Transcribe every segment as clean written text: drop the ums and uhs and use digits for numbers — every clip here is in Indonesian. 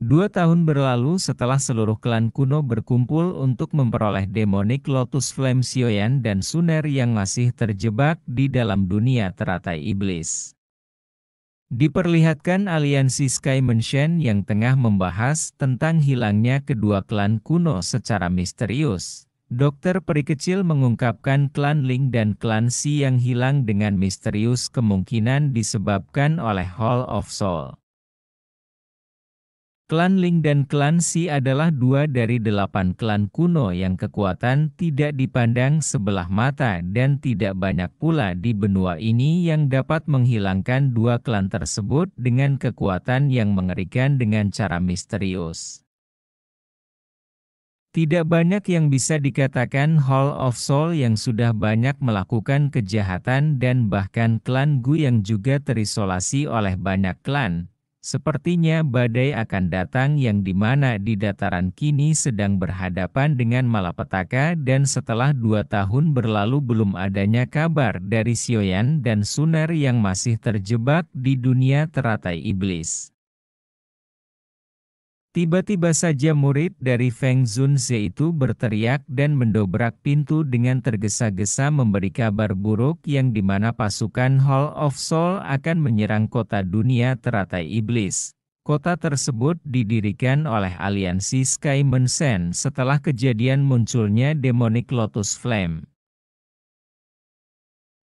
2 tahun berlalu setelah seluruh klan kuno berkumpul untuk memperoleh Demonic Lotus Flame Sioyan dan Suner yang masih terjebak di dalam dunia teratai iblis. Diperlihatkan aliansi Sky Mansion yang tengah membahas tentang hilangnya kedua klan kuno secara misterius. Dokter Peri Kecil mengungkapkan klan Ling dan klan Si yang hilang dengan misterius kemungkinan disebabkan oleh Hall of Soul. Klan Ling dan klan Si adalah 2 dari 8 klan kuno yang kekuatan tidak dipandang sebelah mata dan tidak banyak pula di benua ini yang dapat menghilangkan 2 klan tersebut dengan kekuatan yang mengerikan dengan cara misterius. Tidak banyak yang bisa dikatakan Hall of Soul yang sudah banyak melakukan kejahatan dan bahkan klan Gu yang juga terisolasi oleh banyak klan. Sepertinya badai akan datang yang dimana di dataran kini sedang berhadapan dengan malapetaka dan setelah 2 tahun berlalu belum adanya kabar dari Sioyan dan Suner yang masih terjebak di dunia teratai iblis. Tiba-tiba saja murid dari Feng Zunze itu berteriak dan mendobrak pintu dengan tergesa-gesa memberi kabar buruk yang dimana pasukan Hall of Soul akan menyerang kota dunia teratai iblis. Kota tersebut didirikan oleh aliansi Sky Mansion setelah kejadian munculnya Demonic Lotus Flame.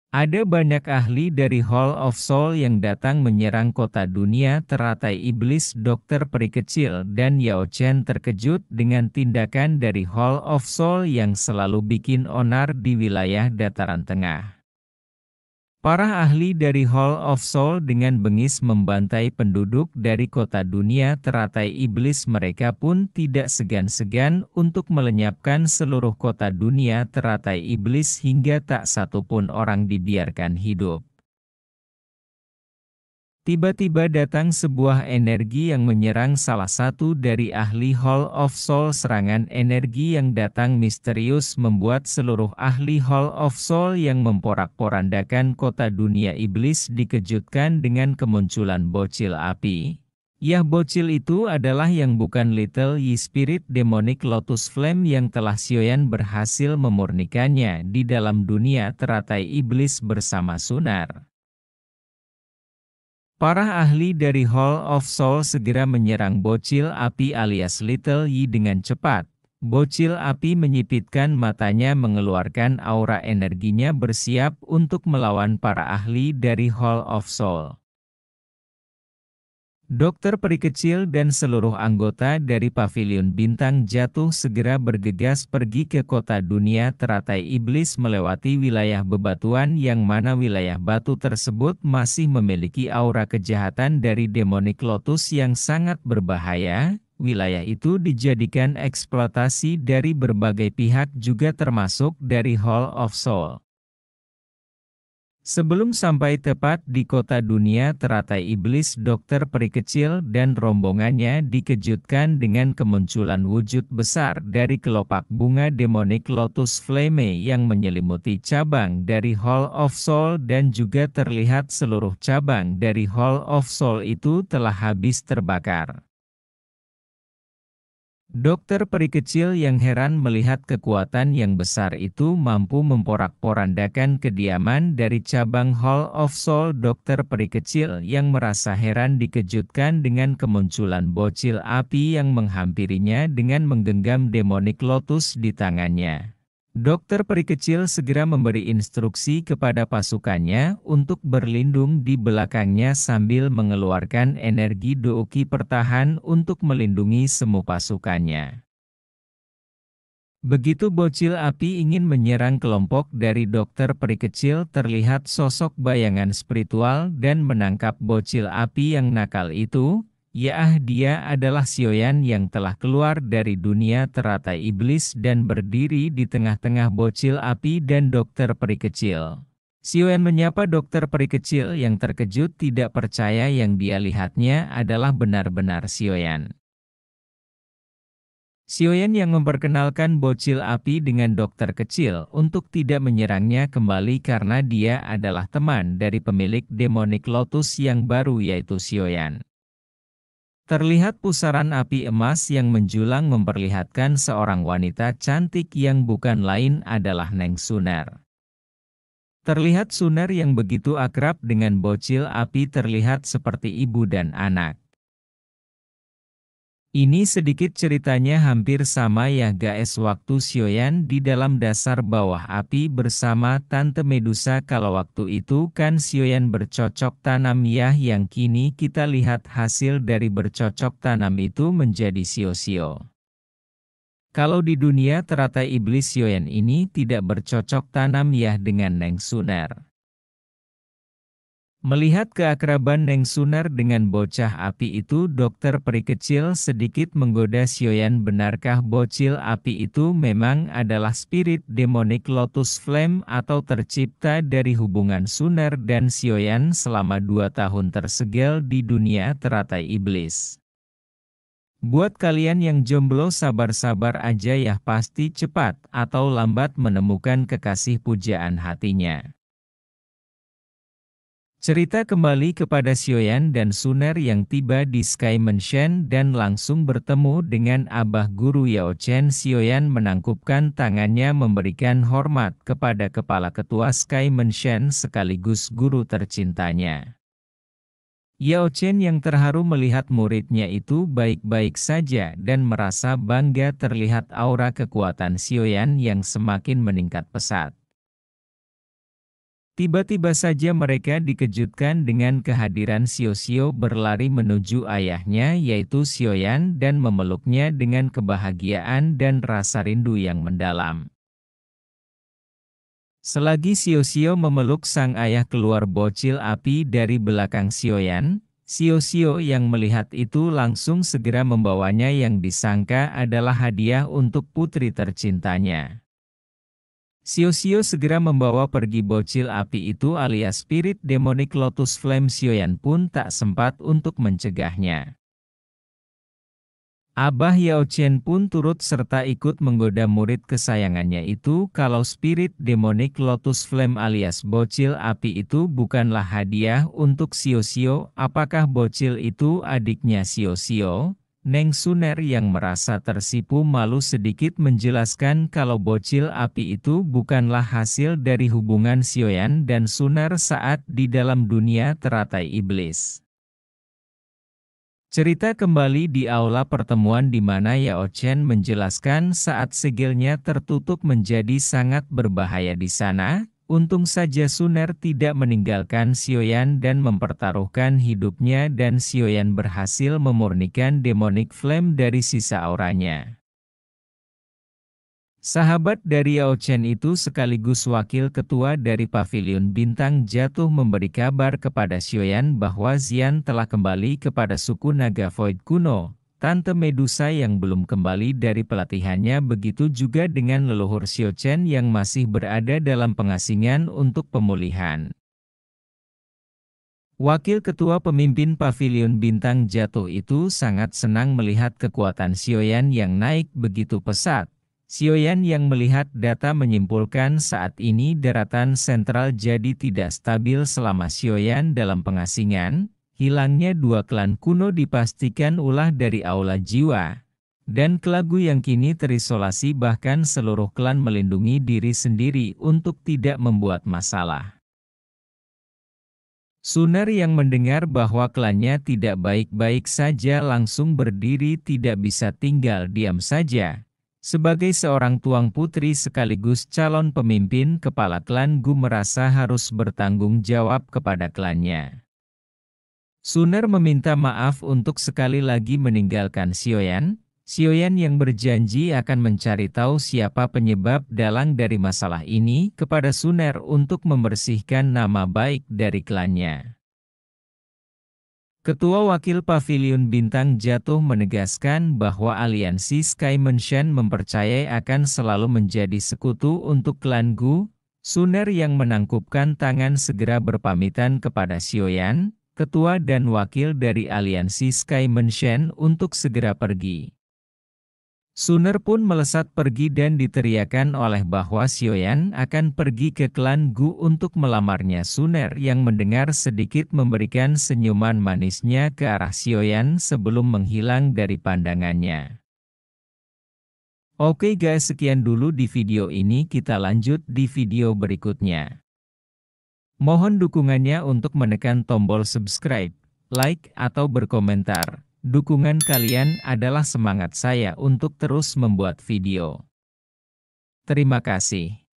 Ada banyak ahli dari Hall of Soul yang datang menyerang kota dunia teratai iblis. Dokter Peri Kecil dan Yao Chen terkejut dengan tindakan dari Hall of Soul yang selalu bikin onar di wilayah dataran tengah. Para ahli dari Hall of Soul dengan bengis membantai penduduk dari kota dunia teratai iblis. Mereka pun tidak segan-segan untuk melenyapkan seluruh kota dunia teratai iblis hingga tak satu pun orang dibiarkan hidup. Tiba-tiba datang sebuah energi yang menyerang salah satu dari ahli Hall of Soul. Serangan energi yang datang misterius membuat seluruh ahli Hall of Soul yang memporak-porandakan kota dunia iblis dikejutkan dengan kemunculan bocil api. Yah, bocil itu adalah yang bukan Little Yi Spirit Demonic Lotus Flame yang telah Sioyan berhasil memurnikannya di dalam dunia teratai iblis bersama Sunar. Para ahli dari Hall of Soul segera menyerang bocil api alias Little Yi dengan cepat. Bocil api menyipitkan matanya mengeluarkan aura energinya bersiap untuk melawan para ahli dari Hall of Soul. Dokter Peri Kecil dan seluruh anggota dari Pavilion Bintang Jatuh segera bergegas pergi ke kota dunia teratai iblis melewati wilayah bebatuan yang mana wilayah batu tersebut masih memiliki aura kejahatan dari Demonic Lotus yang sangat berbahaya. Wilayah itu dijadikan eksploitasi dari berbagai pihak juga termasuk dari Hall of Soul. Sebelum sampai tepat di kota dunia teratai iblis, Dokter Peri Kecil dan rombongannya dikejutkan dengan kemunculan wujud besar dari kelopak bunga Demonic Lotus Flame yang menyelimuti cabang dari Hall of Soul dan juga terlihat seluruh cabang dari Hall of Soul itu telah habis terbakar. Dokter Peri Kecil yang heran melihat kekuatan yang besar itu mampu memporak-porandakan kediaman dari cabang Hall of Soul. Dokter Peri Kecil yang merasa heran dikejutkan dengan kemunculan bocil api yang menghampirinya dengan menggenggam Demonic Lotus di tangannya. Dokter Peri Kecil segera memberi instruksi kepada pasukannya untuk berlindung di belakangnya sambil mengeluarkan energi Douki pertahan untuk melindungi semua pasukannya. Begitu bocil api ingin menyerang kelompok dari Dokter Peri Kecil, terlihat sosok bayangan spiritual dan menangkap bocil api yang nakal itu. Ya, dia adalah Sioyan yang telah keluar dari dunia teratai iblis dan berdiri di tengah-tengah bocil api dan Dokter Peri Kecil. Sioyan menyapa Dokter Peri Kecil yang terkejut tidak percaya yang dia lihatnya adalah benar-benar Sioyan. Sioyan yang memperkenalkan bocil api dengan Dokter Kecil untuk tidak menyerangnya kembali karena dia adalah teman dari pemilik Demonic Lotus yang baru yaitu Sioyan. Terlihat pusaran api emas yang menjulang memperlihatkan seorang wanita cantik yang bukan lain adalah Neng Suner. Terlihat Suner yang begitu akrab dengan bocil api terlihat seperti ibu dan anak. Ini sedikit ceritanya hampir sama ya guys waktu Sioyan di dalam dasar bawah api bersama Tante Medusa kalau waktu itu kan Sioyan bercocok tanam ya yang kini kita lihat hasil dari bercocok tanam itu menjadi Sio-Sio. Kalau di dunia teratai iblis Sioyan ini tidak bercocok tanam ya dengan Neng Suner. Melihat keakraban Neng Suner dengan bocah api itu dokter peri kecil sedikit menggoda Sioyan benarkah bocil api itu memang adalah spirit demonic Lotus Flame atau tercipta dari hubungan Suner dan Sioyan selama 2 tahun tersegel di dunia teratai iblis. Buat kalian yang jomblo sabar-sabar aja ya pasti cepat atau lambat menemukan kekasih pujaan hatinya. Cerita kembali kepada Sioyan dan Suner yang tiba di Sky Mansion dan langsung bertemu dengan Abah Guru Yao Chen. Sioyan menangkupkan tangannya memberikan hormat kepada kepala ketua Sky Mansion sekaligus guru tercintanya. Yao Chen yang terharu melihat muridnya itu baik-baik saja dan merasa bangga terlihat aura kekuatan Sioyan yang semakin meningkat pesat. Tiba-tiba saja mereka dikejutkan dengan kehadiran Sio-Sio berlari menuju ayahnya yaitu Sioyan dan memeluknya dengan kebahagiaan dan rasa rindu yang mendalam. Selagi Sio-Sio memeluk sang ayah keluar bocil api dari belakang Sioyan, Sio-Sio yang melihat itu langsung segera membawanya yang disangka adalah hadiah untuk putri tercintanya. Sio-Sio segera membawa pergi bocil api itu alias spirit demonic Lotus Flame. Sioyan pun tak sempat untuk mencegahnya. Abah Yao Chen pun turut serta ikut menggoda murid kesayangannya itu kalau spirit demonic Lotus Flame alias bocil api itu bukanlah hadiah untuk Sio-Sio. Apakah bocil itu adiknya Sio-Sio? Neng Suner yang merasa tersipu malu sedikit menjelaskan kalau bocil api itu bukanlah hasil dari hubungan Sioyan dan Suner saat di dalam dunia teratai iblis. Cerita kembali di aula pertemuan di mana Yao Chen menjelaskan saat segelnya tertutup menjadi sangat berbahaya di sana. Untung saja Suner tidak meninggalkan Sioyan dan mempertaruhkan hidupnya dan Sioyan berhasil memurnikan demonic flame dari sisa auranya. Sahabat dari Yao Chen itu sekaligus wakil ketua dari Pavilion Bintang Jatuh memberi kabar kepada Sioyan bahwa Xian telah kembali kepada suku Naga Void kuno. Tante Medusa yang belum kembali dari pelatihannya begitu juga dengan leluhur Xiao Chen yang masih berada dalam pengasingan untuk pemulihan. Wakil ketua pemimpin Pavilion Bintang Jatuh itu sangat senang melihat kekuatan Sioyan yang naik begitu pesat. Sioyan yang melihat data menyimpulkan saat ini daratan sentral jadi tidak stabil selama Sioyan dalam pengasingan. Hilangnya 2 klan kuno dipastikan ulah dari aula jiwa. Dan kelagu yang kini terisolasi bahkan seluruh klan melindungi diri sendiri untuk tidak membuat masalah. Suner yang mendengar bahwa klannya tidak baik-baik saja langsung berdiri tidak bisa tinggal diam saja. Sebagai seorang tuang putri sekaligus calon pemimpin kepala klan Gu merasa harus bertanggung jawab kepada klannya. Suner meminta maaf untuk sekali lagi meninggalkan Sioyan. Sioyan yang berjanji akan mencari tahu siapa penyebab dalang dari masalah ini kepada Suner untuk membersihkan nama baik dari klannya. Ketua Wakil Pavilion Bintang Jatuh menegaskan bahwa aliansi Sky Mansion mempercayai akan selalu menjadi sekutu untuk klan Gu. Suner yang menangkupkan tangan segera berpamitan kepada Sioyan, ketua dan wakil dari aliansi Sky Mansion untuk segera pergi. Suner pun melesat pergi dan diteriakan oleh bahwa Xiaoyan akan pergi ke klan Gu untuk melamarnya. Suner yang mendengar sedikit memberikan senyuman manisnya ke arah Xiaoyan sebelum menghilang dari pandangannya. Oke guys, sekian dulu di video ini, kita lanjut di video berikutnya. Mohon dukungannya untuk menekan tombol subscribe, like, atau berkomentar. Dukungan kalian adalah semangat saya untuk terus membuat video. Terima kasih.